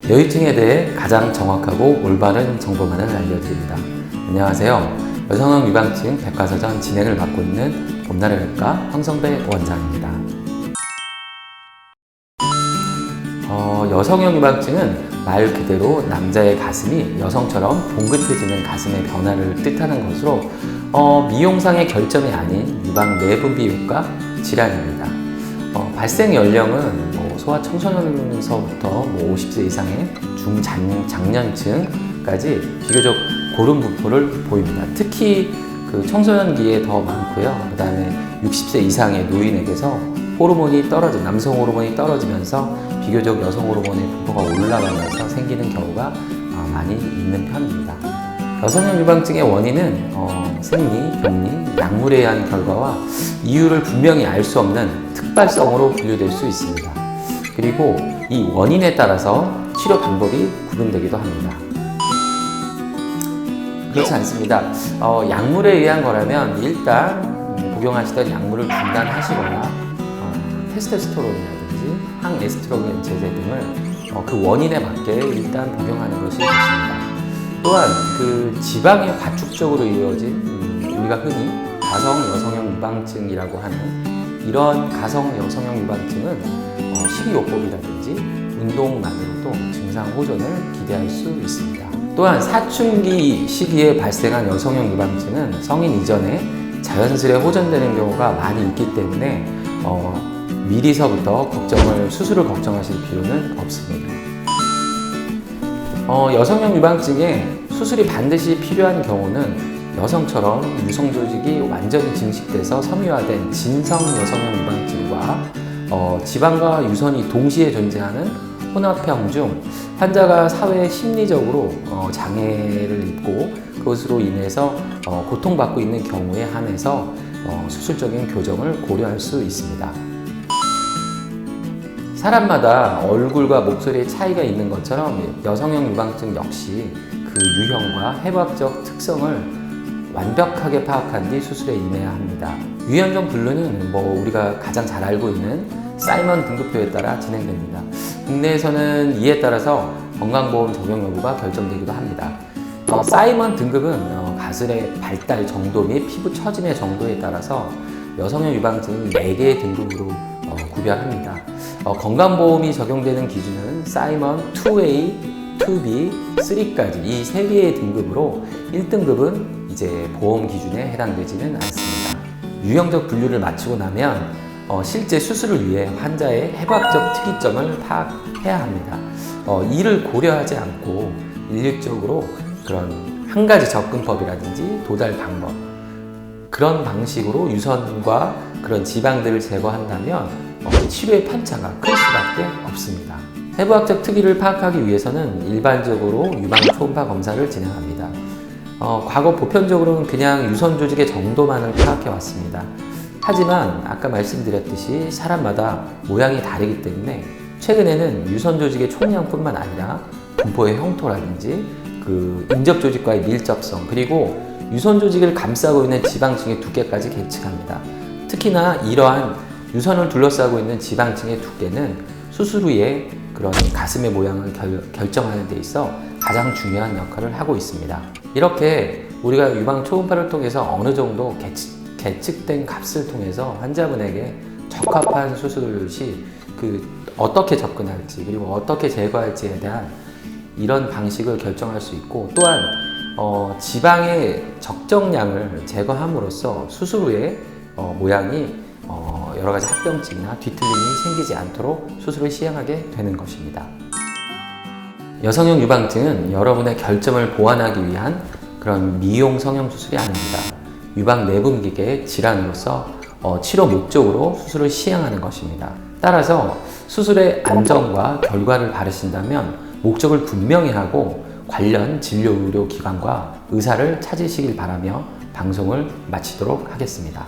여유증에 대해 가장 정확하고 올바른 정보만을 알려드립니다. 안녕하세요. 여성형 유방증 백과사전 진행을 맡고 있는 봄나래외과 황성배 원장입니다. 여성형 유방증은 말 그대로 남자의 가슴이 여성처럼 봉긋해지는 가슴의 변화를 뜻하는 것으로 미용상의 결점이 아닌 유방 내분비효과 질환입니다. 발생 연령은 소아 청소년서부터 50세 이상의 중장년층까지 비교적 고른 분포를 보입니다. 특히 그 청소년기에 더 많고요. 그 다음에 60세 이상의 노인에게서 남성 호르몬이 떨어지면서 비교적 여성 호르몬의 분포가 올라가면서 생기는 경우가 많이 있는 편입니다. 여성형 유방증의 원인은 생리, 병리, 약물에 의한 결과와 이유를 분명히 알 수 없는 특발성으로 분류될 수 있습니다. 그리고 이 원인에 따라서 치료 방법이 구분되기도 합니다. 그렇지 않습니다. 약물에 의한 거라면 일단 복용하시던 약물을 중단하시거나 테스토스테론이라든지 항에스트로겐 제제 등을 그 원인에 맞게 일단 복용하는 것이 좋습니다. 또한 그 지방의 과축적으로 이루어진 우리가 흔히 가성 여성형 유방증이라고 하는 이런 가성 여성형 유방증은 식이요법이라든지 운동만으로도 증상 호전을 기대할 수 있습니다. 또한 사춘기 시기에 발생한 여성형 유방증은 성인 이전에 자연스레 호전되는 경우가 많이 있기 때문에 미리서부터 수술을 걱정하실 필요는 없습니다. 여성형 유방증에 수술이 반드시 필요한 경우는 여성처럼 유성 조직이 완전히 증식돼서 섬유화된 진성 여성형 유방증과 지방과 유선이 동시에 존재하는 혼합형 중 환자가 사회 심리적으로 장애를 입고 그것으로 인해서 고통받고 있는 경우에 한해서 수술적인 교정을 고려할 수 있습니다. 사람마다 얼굴과 목소리의 차이가 있는 것처럼 여성형 유방증 역시 그 유형과 해부학적 특성을 완벽하게 파악한 뒤 수술에 임해야 합니다. 유형적 분류는 우리가 가장 잘 알고 있는 사이먼 등급표에 따라 진행됩니다. 국내에서는 이에 따라서 건강보험 적용 여부가 결정되기도 합니다. 사이먼 등급은 가슬의 발달 정도 및 피부 처짐의 정도에 따라서 여성형 유방증은 4개의 등급으로 구별합니다. 건강보험이 적용되는 기준은 사이먼 2A, 2B, 3까지 이 3개의 등급으로 1등급은 이제 보험 기준에 해당되지는 않습니다. 유형적 분류를 마치고 나면 실제 수술을 위해 환자의 해부학적 특이점을 파악해야 합니다. 이를 고려하지 않고 일률적으로 그런 한 가지 접근법이라든지 도달 방법 그런 방식으로 유선과 그런 지방들을 제거한다면 치료의 편차가 클 수밖에 없습니다. 해부학적 특이를 파악하기 위해서는 일반적으로 유방 초음파 검사를 진행합니다. 과거 보편적으로는 그냥 유선 조직의 정도만을 파악해 왔습니다. 하지만 아까 말씀드렸듯이 사람마다 모양이 다르기 때문에 최근에는 유선 조직의 총량뿐만 아니라 분포의 형토라든지 그 인접 조직과의 밀접성 그리고 유선 조직을 감싸고 있는 지방층의 두께까지 계측합니다. 특히나 이러한 유선을 둘러싸고 있는 지방층의 두께는 수술 후에 그런 가슴의 모양을 결정하는 데 있어 가장 중요한 역할을 하고 있습니다. 이렇게 우리가 유방 초음파를 통해서 어느 정도 계측된 값을 통해서 환자분에게 적합한 수술 시 어떻게 접근할지 그리고 어떻게 제거할지에 대한 이런 방식을 결정할 수 있고 또한 지방의 적정량을 제거함으로써 수술 후에 모양이 여러 가지 합병증이나 뒤틀림이 생기지 않도록 수술을 시행하게 되는 것입니다. 여성형 유방증은 여러분의 결점을 보완하기 위한 그런 미용 성형 수술이 아닙니다. 유방 내분비계의 질환으로서 치료 목적으로 수술을 시행하는 것입니다. 따라서 수술의 안정과 결과를 바라신다면 목적을 분명히 하고 관련 진료 의료기관과 의사를 찾으시길 바라며 방송을 마치도록 하겠습니다.